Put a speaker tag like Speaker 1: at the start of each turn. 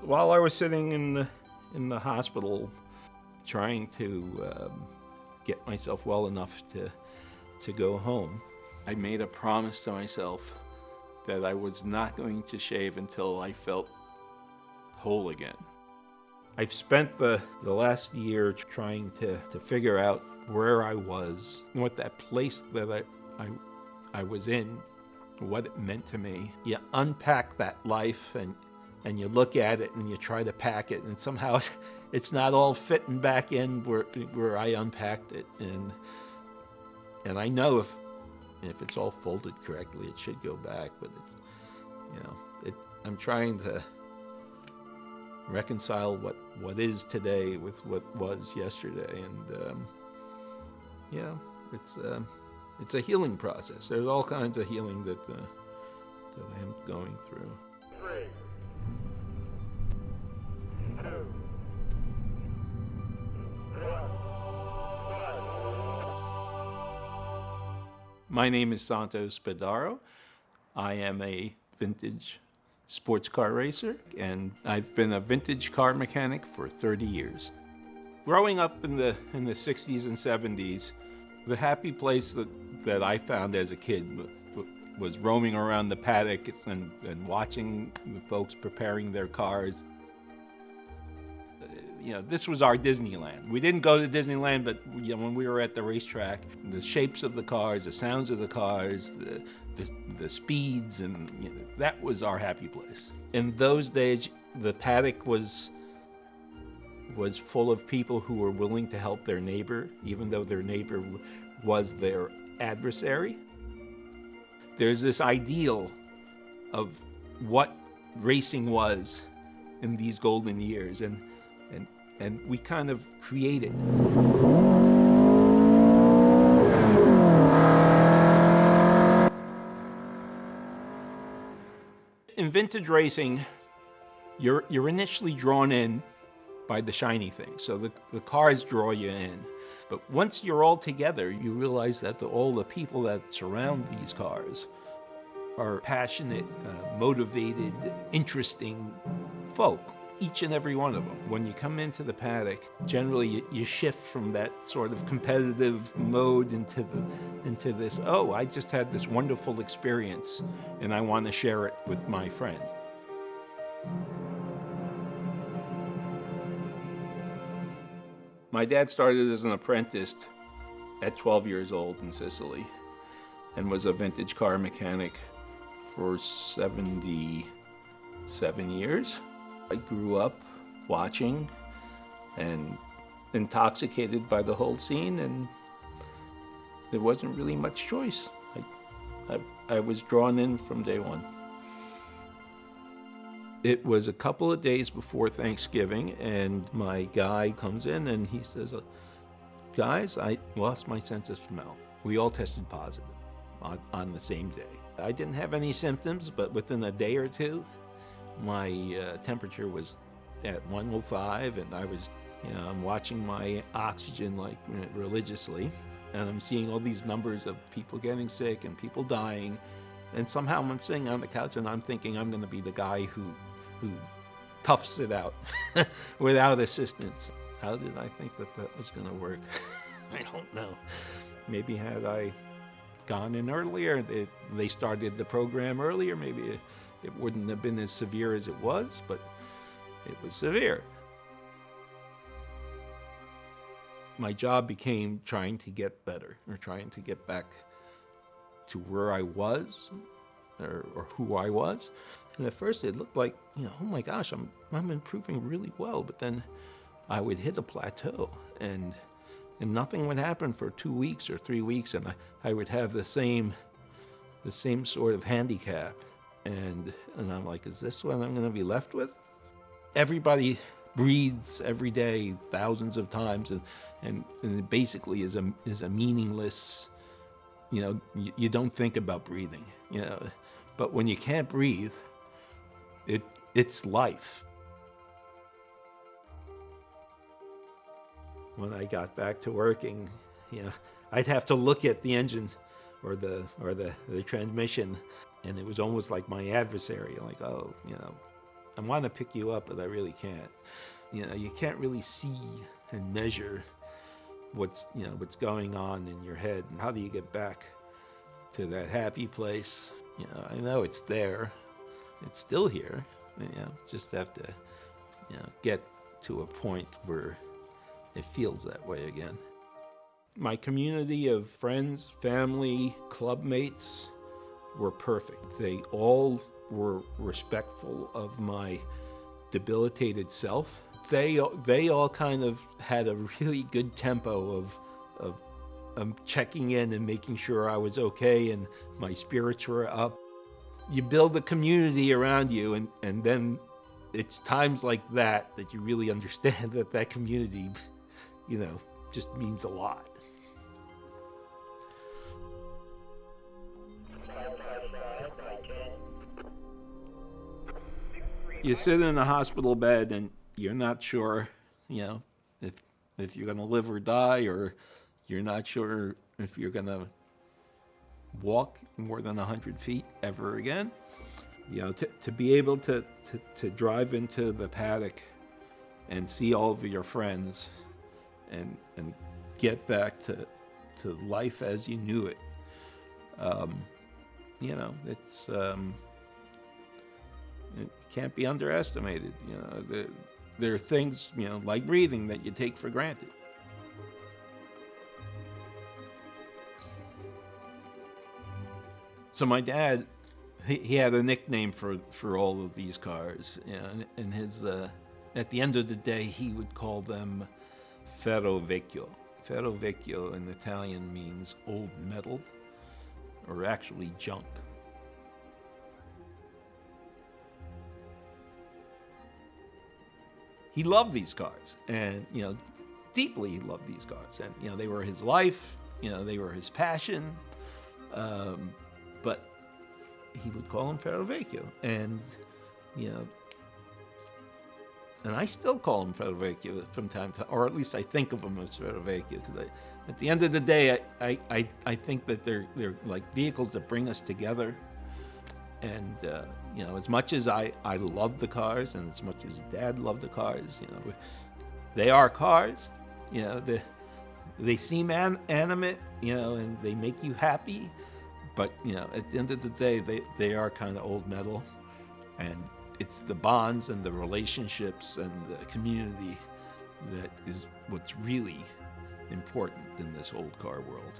Speaker 1: While I was sitting in the hospital trying to get myself well enough to go home, I made a promise to myself that I was not going to shave until I felt whole again. I've spent the last year trying to figure out where I was, what that place that I was in, what it meant to me. You unpack that life and you look at it and you try to pack it, and somehow it's not all fitting back in where I unpacked it. And I know if it's all folded correctly, it should go back, but I'm trying to reconcile what is today with what was yesterday, and it's a healing process. There's all kinds of healing that I am going through.
Speaker 2: 3, 2, 1.
Speaker 1: My name is Santos Spadaro. I am a vintage sports car racer, and I've been a vintage car mechanic for 30 years. Growing up in the 60s and 70s, the happy place that I found as a kid was roaming around the paddock and watching the folks preparing their cars. This was our Disneyland. We didn't go to Disneyland, but when we were at the racetrack, the shapes of the cars, the sounds of the cars, the speeds, and that was our happy place. In those days, the paddock was full of people who were willing to help their neighbor, even though their neighbor was their adversary. There's this ideal of what racing was in these golden years, and we kind of created. In vintage racing, you're initially drawn in by the shiny things, so the cars draw you in. But once you're all together, you realize that all the people that surround these cars are passionate, motivated, interesting folk. Each and every one of them. When you come into the paddock, generally you shift from that sort of competitive mode into this, I just had this wonderful experience and I want to share it with my friends. My dad started as an apprentice at 12 years old in Sicily and was a vintage car mechanic for 77 years. I grew up watching and intoxicated by the whole scene, and there wasn't really much choice. I was drawn in from day one. It was a couple of days before Thanksgiving, and my guy comes in and he says, guys, I lost my sense of smell. We all tested positive on the same day. I didn't have any symptoms, but within a day or two, my temperature was at 105, and I was, I'm watching my oxygen religiously, and I'm seeing all these numbers of people getting sick and people dying, and somehow I'm sitting on the couch and I'm thinking I'm going to be the guy who toughs it out without assistance. How did I think that was going to work? I don't know. Maybe had I gone in earlier, they started the program earlier, maybe it wouldn't have been as severe as it was, but it was severe. My job became trying to get better, or trying to get back to where I was, or who I was. And at first it looked like, oh my gosh, I'm improving really well, but then I would hit a plateau, and nothing would happen for 2 weeks or 3 weeks, and I would have the same sort of handicap. And I'm like, is this what I'm going to be left with? Everybody breathes every day thousands of times, and it basically is a meaningless, you don't think about breathing, But when you can't breathe, it's life. When I got back to working, I'd have to look at the engine or the transmission, and it was almost like my adversary. Like, I want to pick you up, but I really can't. You can't really see and measure what's going on in your head, and how do you get back to that happy place? I know it's there. It's still here. Just have to, get to a point where it feels that way again. My community of friends, family, club mates were perfect. They all were respectful of my debilitated self. They all kind of had a really good tempo of checking in and making sure I was okay and my spirits were up. You build a community around you, and then it's times like that you really understand that community, just means a lot. You sit in a hospital bed and you're not sure, if you're going to live or die, or you're not sure if you're going to walk more than 100 feet ever again. To be able to drive into the paddock and see all of your friends and get back to life as you knew it. It can't be underestimated. There are things, like breathing, that you take for granted. So my dad, he had a nickname for all of these cars, and his at the end of the day he would call them Ferravecchio. Ferravecchio in Italian means old metal, or actually junk. He loved these cars, and deeply he loved these cars, and they were his life, they were his passion, but he would call them Ferravecchio, and I still call them Ferravecchio from time to time, or at least I think of them as Ferravecchio, because at the end of the day, I think that they're like vehicles that bring us together. And, as much as I love the cars, and as much as Dad loved the cars, they are cars. They seem animate, and they make you happy. But, at the end of the day, they are kind of old metal. And it's the bonds and the relationships and the community that is what's really important in this old car world.